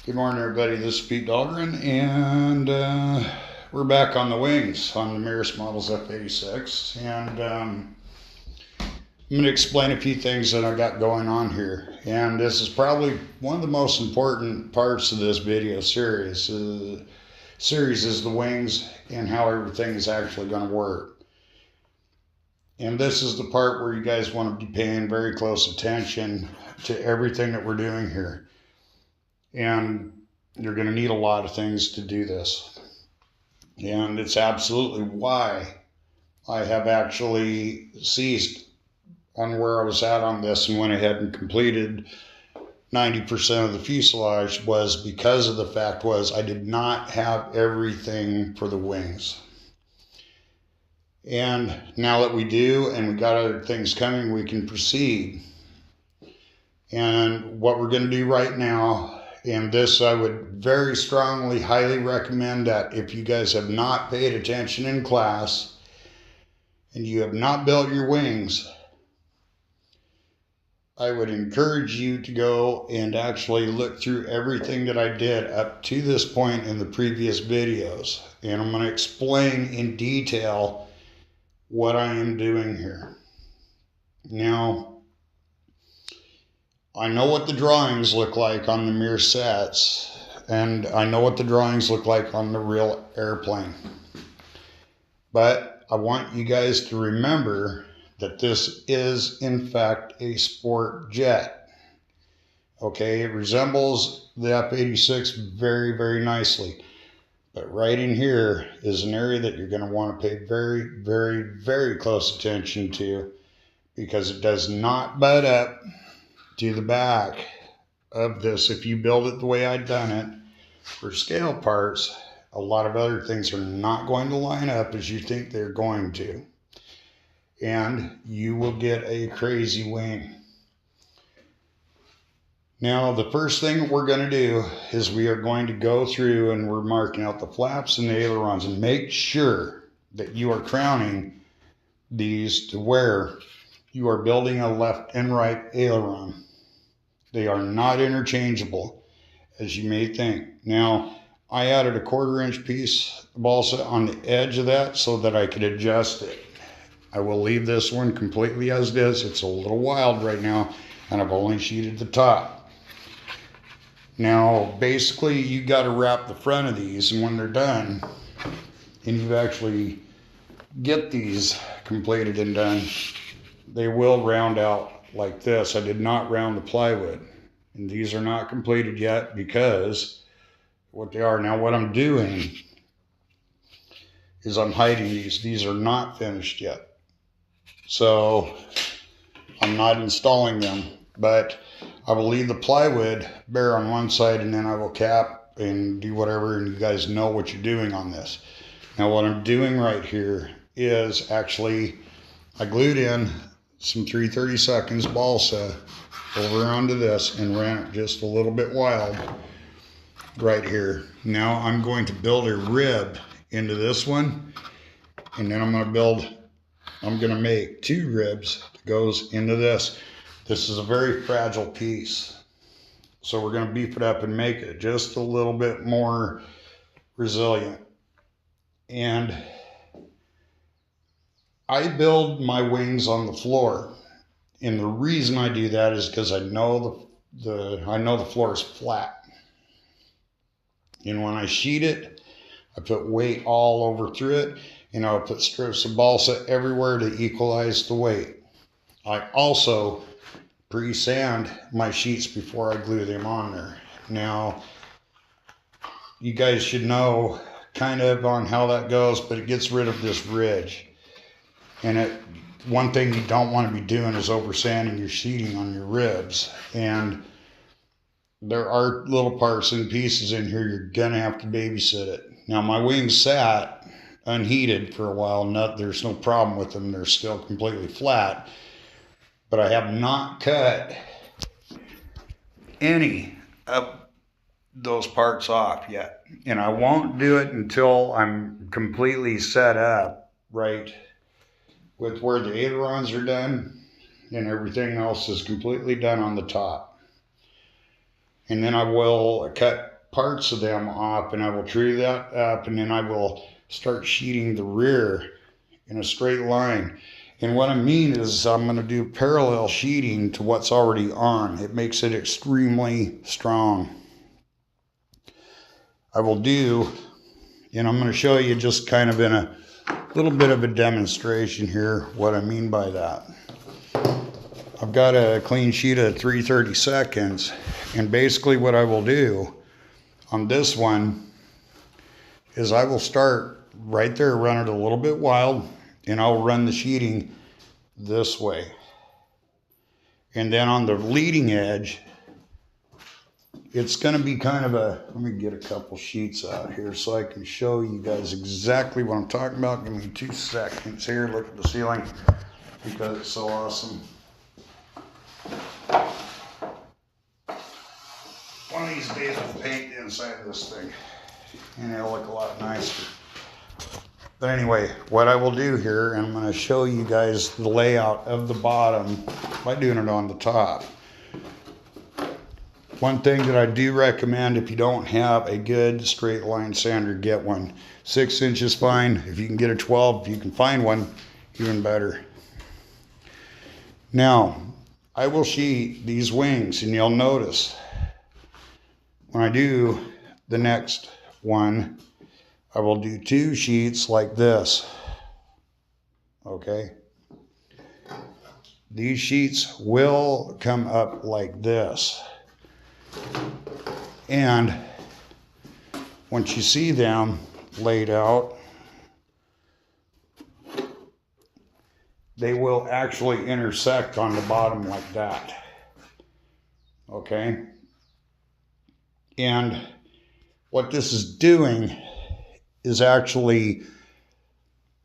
Good morning, everybody. This is Pete Dahlgren, and we're back on the wings on the Mears Models F86. And I'm going to explain a few things that I got going on here. And this is probably one of the most important parts of this video series. Series is the wings and how everything is actually going to work. And this is the part where you guys want to be paying very close attention to everything that we're doing here. And you're going to need a lot of things to do this. And it's absolutely why I have actually ceased on where I was at on this and went ahead and completed 90% of the fuselage, was because of the fact was I did not have everything for the wings. And now that we do, and we got other things coming, we can proceed. And what we're going to do right now, and this I would very strongly, highly recommend that if you guys have not paid attention in class and you have not built your wings, I would encourage you to go and actually look through everything that I did up to this point in the previous videos. And I'm going to explain in detail what I am doing here. Now, I know what the drawings look like on the Mears sets, and I know what the drawings look like on the real airplane. But I want you guys to remember that this is, in fact, a sport jet. Okay, it resembles the F-86 very, very nicely. But right in here is an area that you're going to want to pay very, very, very close attention to, because it does not butt up to the back of this. If you build it the way I've done it for scale parts, a lot of other things are not going to line up as you think they're going to, and you will get a crazy wing. Now, the first thing that we're going to do is we are going to go through and we're marking out the flaps and the ailerons, and make sure that you are crowning these to where you are building a left and right aileron. They are not interchangeable, as you may think. Now, I added a 1/4 inch piece of balsa on the edge of that so that I could adjust it. I will leave this one completely as it is. It's a little wild right now, and I've only sheeted the top. Now, basically, you got to wrap the front of these, and when they're done, and you actually get these completed and done, they will round out like this. I did not round the plywood, and these are not completed yet because what they are. Now, what I'm doing is I'm hiding these. These are not finished yet, so I'm not installing them, but I will leave the plywood bare on one side, and then I will cap and do whatever, and you guys know what you're doing on this. Now, what I'm doing right here is actually I glued in some 3/32 balsa over onto this and ran it just a little bit wild right here. Now I'm going to build a rib into this one, and then I'm going to make 2 ribs that goes into this. This is a very fragile piece, so we're going to beef it up and make it just a little bit more resilient. And I build my wings on the floor, and the reason I do that is because I know the floor is flat, and when I sheet it, I put weight all over through it, and I'll put strips of balsa everywhere to equalize the weight. I also pre-sand my sheets before I glue them on there. Now, you guys should know kind of on how that goes, but it gets rid of this ridge. And one thing you don't want to be doing is over sanding your sheeting on your ribs. And there are little parts and pieces in here you're gonna have to babysit it. Now, my wings sat unheated for a while. There's no problem with them. They're still completely flat. But I have not cut any of those parts off yet. And I won't do it until I'm completely set up right with where the ailerons are done and everything else is completely done on the top. And then I will cut parts of them off, and I will tree that up, and then I will start sheeting the rear in a straight line. And what I mean is I'm going to do parallel sheeting to what's already on. It makes it extremely strong. I will do, and I'm going to show you just kind of in a little bit of a demonstration here what I mean by that. I've got a clean sheet of 3/32, and basically what I will do on this one is I will start right there, run it a little bit wild, and I'll run the sheeting this way. And then on the leading edge, it's going to be kind of a, let me get a couple sheets out here so I can show you guys exactly what I'm talking about. Give me 2 seconds here. Look at the ceiling because it's so awesome. One of these days we'll paint the inside of this thing and it'll look a lot nicer. But anyway, what I will do here, and I'm going to show you guys the layout of the bottom by doing it on the top. One thing that I do recommend, if you don't have a good straight line sander, get one. 6 inches fine. If you can get a 12, if you can find one, even better. Now, I will sheet these wings, and you'll notice when I do the next one, I will do 2 sheets like this, okay? These sheets will come up like this. And once you see them laid out, they will actually intersect on the bottom like that, okay? And what this is doing is actually,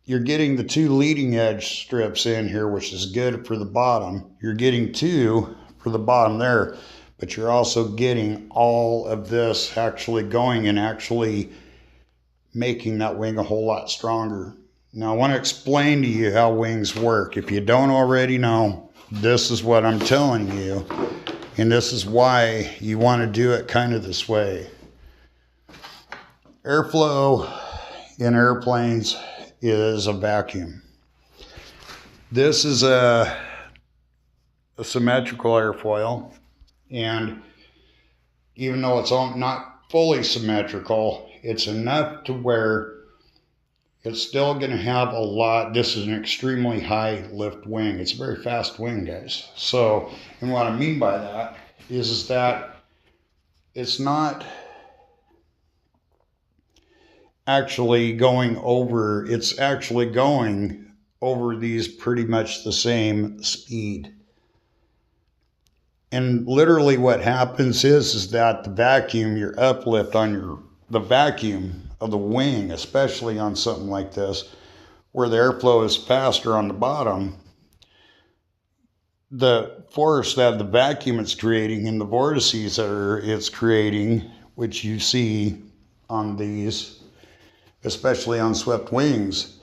you're getting the 2 leading edge strips in here, which is good for the bottom. You're getting 2 for the bottom there, but you're also getting all of this actually going and actually making that wing a whole lot stronger. Now I want to explain to you how wings work. If you don't already know, this is what I'm telling you, and this is why you want to do it kind of this way. Airflow in airplanes is a vacuum. This is a symmetrical airfoil, and even though it's not fully symmetrical, it's enough to where it's still going to have a lot. This is an extremely high lift wing. It's a very fast wing, guys. So, and what I mean by that is that it's not actually going over, it's actually going over these pretty much the same speed. And literally what happens is that the vacuum, your uplift on the vacuum of the wing, especially on something like this, where the airflow is faster on the bottom, the force that the vacuum is creating and the vortices that it's creating, which you see on these, especially on swept wings,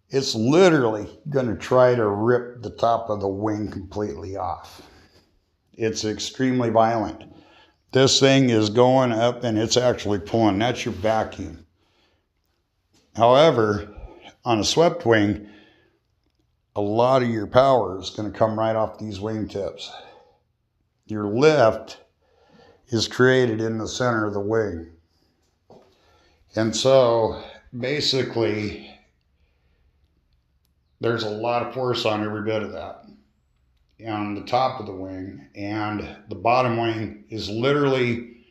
it's literally going to try to rip the top of the wing completely off. It's extremely violent. This thing is going up and it's actually pulling. That's your vacuum. However, on a swept wing, a lot of your power is going to come right off these wing tips. Your lift is created in the center of the wing. And so basically, there's a lot of force on every bit of that on the top of the wing, and the bottom wing is literally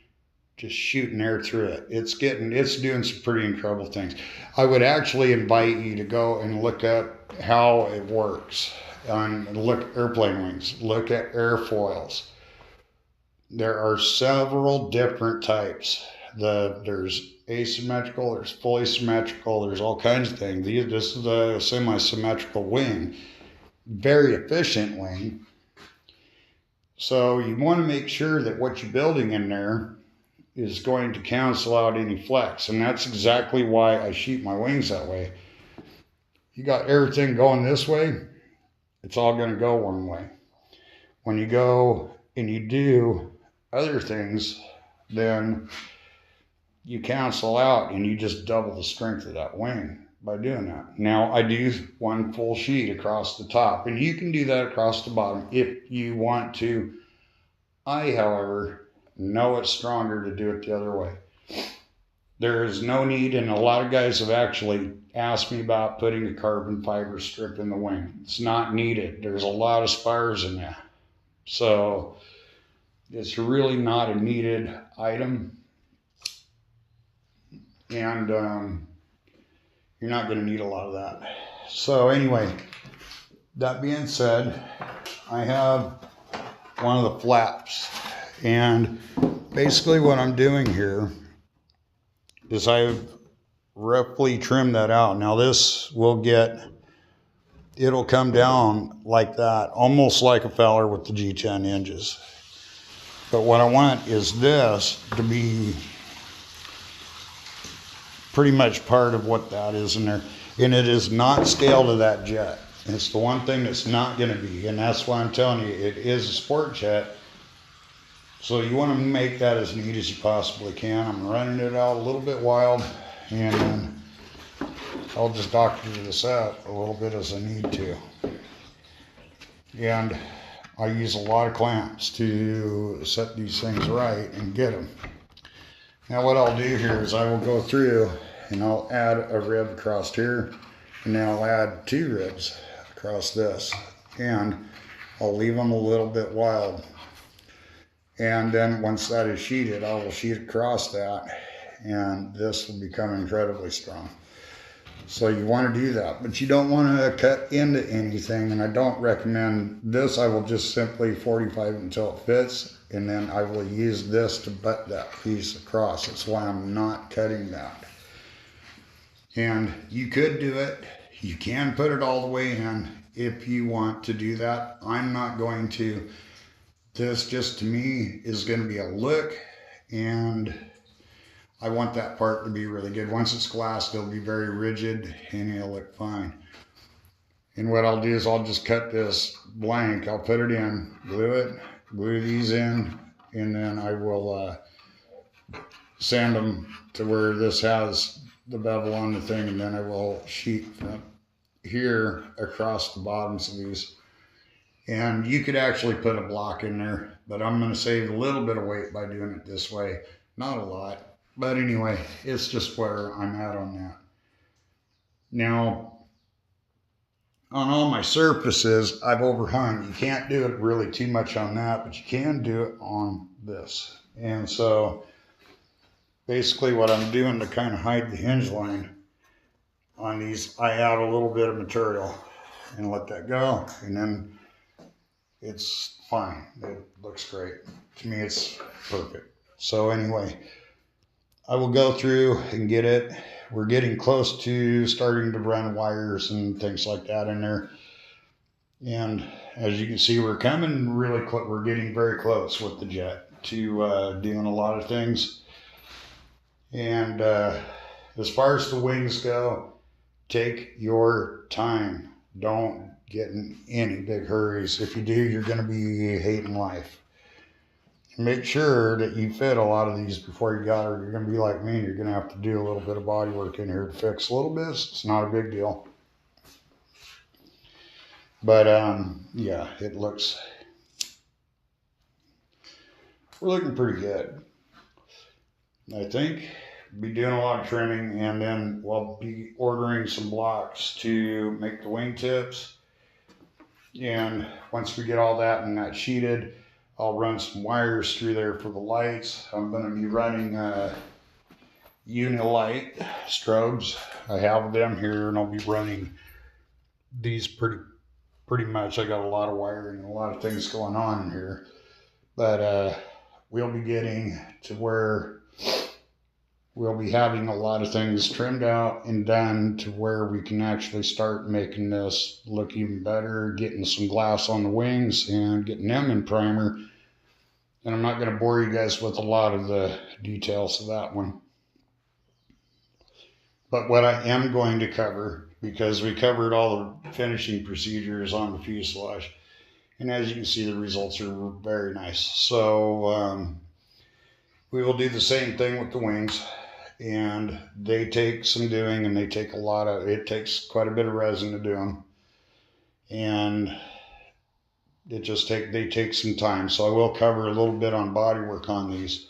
just shooting air through it. It's doing some pretty incredible things. I would actually invite you to go and look up how it works. Look at airplane wings, look at airfoils. There are several different types. There's asymmetrical, there's fully symmetrical, there's all kinds of things. This is a semi-symmetrical wing, very efficient wing. So you want to make sure that what you're building in there is going to cancel out any flex, and that's exactly why I sheet my wings that way. You got everything going this way, it's all going to go one way. When you go and you do other things then you cancel out and you just double the strength of that wing by doing that. Now I do one full sheet across the top, and you can do that across the bottom if you want to. I, however, know it's stronger to do it the other way. There is no need, and a lot of guys have actually asked me about putting a carbon fiber strip in the wing. It's not needed. There's a lot of spars in there. So it's really not a needed item. And you're not going to need a lot of that. So anyway, that being said, I have one of the flaps. And basically what I'm doing here is I've roughly trimmed that out. Now this will it'll come down like that, almost like a Fowler with the G10 hinges. But what I want is this to be pretty much part of what that is in there. And it is not scaled to that jet. It's the one thing that's not going to be. And that's why I'm telling you, it is a sport jet. So you want to make that as neat as you possibly can. I'm running it out a little bit wild, and then I'll just doctor this out a little bit as I need to. And I use a lot of clamps to set these things right and get them. Now what I'll do here is I will go through and I'll add a rib across here, and then I'll add 2 ribs across this, and I'll leave them a little bit wild. And then once that is sheeted, I will sheet across that, and this will become incredibly strong. So you want to do that, but you don't want to cut into anything, and I don't recommend this. I will just simply 45 until it fits, and then I will use this to butt that piece across. That's why I'm not cutting that. And you could do it. You can put it all the way in if you want to do that. I'm not going to. This just to me is going to be a look, and I want that part to be really good. Once it's glassed, it'll be very rigid and it'll look fine. And what I'll do is I'll just cut this blank. I'll put it in, glue these in, and then I will sand them to where this has the bevel on the thing, and then I will sheet from here across the bottoms of these. And you could actually put a block in there, but I'm going to save a little bit of weight by doing it this way. Not a lot, but anyway, it's just where I'm at on that. Now, on all my surfaces, I've overhung. You can't do it really too much on that, but you can do it on this. And so basically what I'm doing to kind of hide the hinge line on these, I add a little bit of material and let that go, and then it's fine. It looks great. To me, it's perfect. So anyway, I will go through and get it. We're getting close to starting to run wires and things like that in there. And as you can see, we're coming really close. We're getting very close with the jet to doing a lot of things. And as far as the wings go, take your time. Don't get in any big hurries. If you do, you're going to be hating life. Make sure that you fit a lot of these before you got her. You're going to be like me, and you're going to have to do a little bit of body work in here to fix a little bit. It's not a big deal. But yeah, we're looking pretty good. I think be doing a lot of trimming, and then we'll be ordering some blocks to make the wingtips. And once we get all that and that sheeted, I'll run some wires through there for the lights. I'm going to be running Unilight strobes. I have them here, and I'll be running these pretty much. I got a lot of wiring and a lot of things going on in here. But we'll be getting to where we'll be having a lot of things trimmed out and done to where we can actually start making this look even better, getting some glass on the wings and getting them in primer. And I'm not going to bore you guys with a lot of the details of that one. But what I am going to cover, because we covered all the finishing procedures on the fuselage, and as you can see, the results are very nice. So We will do the same thing with the wings, and they take some doing, and it takes quite a bit of resin to do them, and they take some time. So I will cover a little bit on body work on these,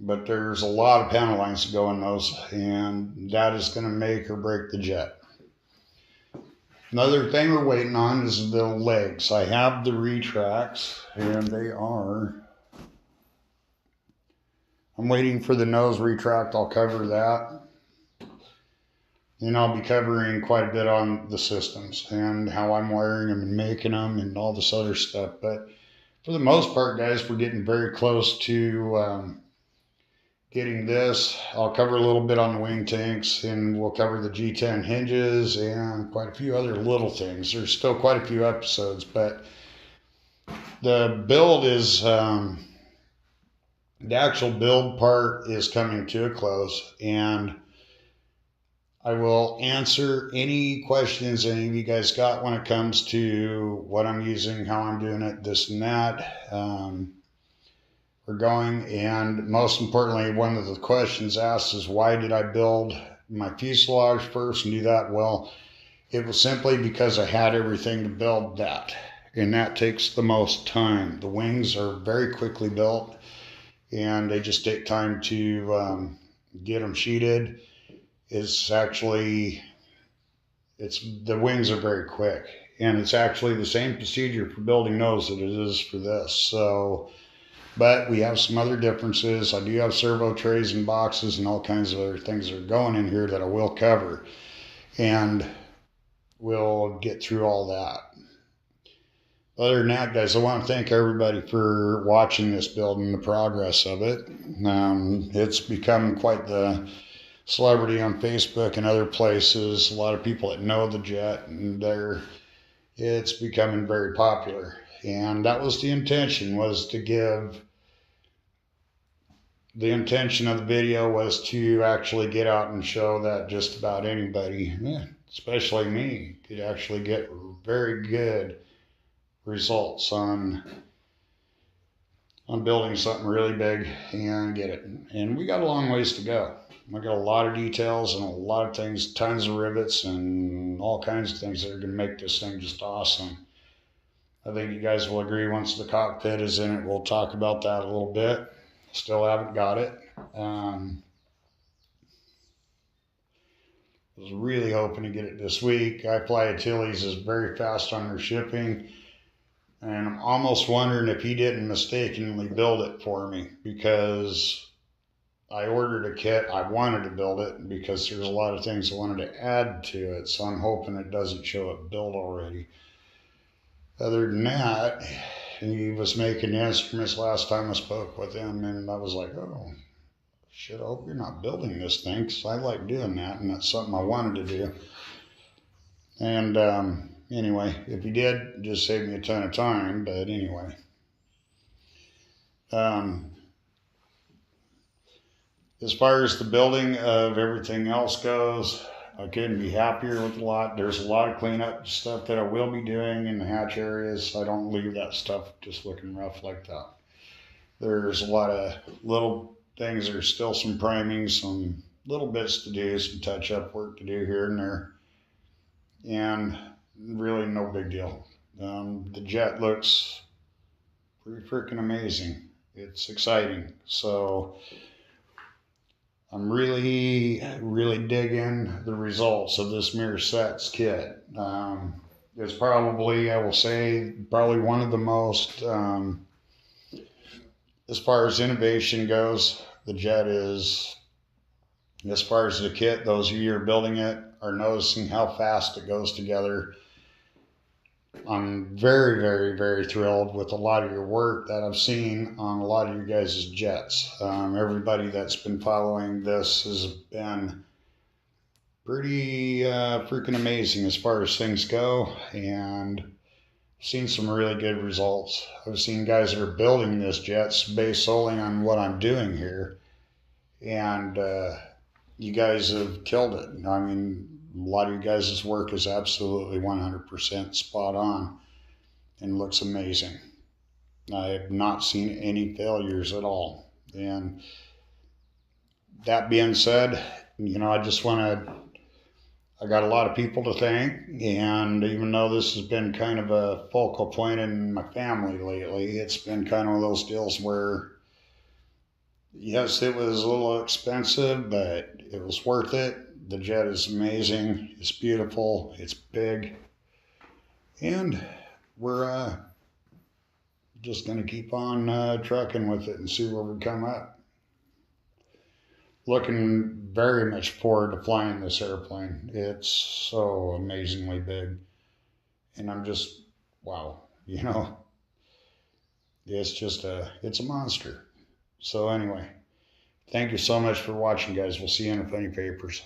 but there's a lot of panel lines to go in those, and that is going to make or break the jet. Another thing we're waiting on is the legs. I have the retracts, and I'm waiting for the nose retract. I'll cover that. And I'll be covering quite a bit on the systems and how I'm wiring them and making them and all this other stuff. But for the most part, guys, we're getting very close to getting this. I'll cover a little bit on the wing tanks, and we'll cover the G10 hinges and quite a few other little things. There's still quite a few episodes, but the build is, the actual build part is coming to a close, and I will answer any questions any of you guys got when it comes to what I'm using, how I'm doing it, this and that. We're going, and most importantly, one of the questions asked is, why did I build my fuselage first and do that? Well, it was simply because I had everything to build that, and that takes the most time. The wings are very quickly built, and they just take time to get them sheeted. The wings are very quick, and it's actually the same procedure for building those that it is for this. So, but we have some other differences. I do have servo trays and boxes and all kinds of other things that are going in here that I will cover, and we'll get through all that. Other than that, guys, I want to thank everybody for watching this build and the progress of it. It's become quite the celebrity on Facebook and other places. A lot of people that know the jet, and it's becoming very popular. And that was the intention, the intention of the video was to actually get out and show that just about anybody, especially me, could actually get very good results on building something really big and get it. And we got a long ways to go. We got a lot of details and a lot of things, tons of rivets and all kinds of things that are going to make this thing just awesome. I think you guys will agree once the cockpit is in it, we'll talk about that a little bit. Still haven't got it. I was really hoping to get it this week. iFly Achilles is very fast on their shipping, and I'm almost wondering if he didn't mistakenly build it for me, because I ordered a kit. I wanted to build it because there's a lot of things I wanted to add to it, so I'm hoping it doesn't show up built already. Other than that, he was making instruments last time I spoke with him, and I was like, oh, shit, I hope you're not building this thing, because I like doing that, and that's something I wanted to do. And anyway, if he did, it just saved me a ton of time, but anyway. As far as the building of everything else goes, I couldn't be happier with a lot. There's a lot of cleanup stuff that I will be doing in the hatch areas. I don't leave that stuff just looking rough like that. There's a lot of little things. There's still some priming, some little bits to do, some touch-up work to do here and there. And really no big deal. The jet looks pretty freaking amazing. It's exciting. So I'm really, really digging the results of this Mirror Sets kit. It's probably, I will say, probably one of the most, as far as innovation goes, the jet is, as far as the kit, those of you who are building it are noticing how fast it goes together. I'm very, very, very thrilled with a lot of your work that I've seen on a lot of you guys' jets. Everybody that's been following this has been pretty freaking amazing as far as things go, and seen some really good results. I've seen guys that are building this jets based solely on what I'm doing here, and you guys have killed it. I mean, a lot of you guys' work is absolutely 100% spot on and looks amazing. I have not seen any failures at all. And that being said, you know, I just want to, I got a lot of people to thank. And even though this has been kind of a focal point in my family lately, it's been kind of one of those deals where, yes, it was a little expensive, but it was worth it. The jet is amazing. It's beautiful. It's big. And we're just going to keep on trucking with it and see where we come up. Looking very much forward to flying this airplane. It's so amazingly big. And I'm just, wow, you know, it's a monster. So anyway, thank you so much for watching, guys. We'll see you in the funny papers.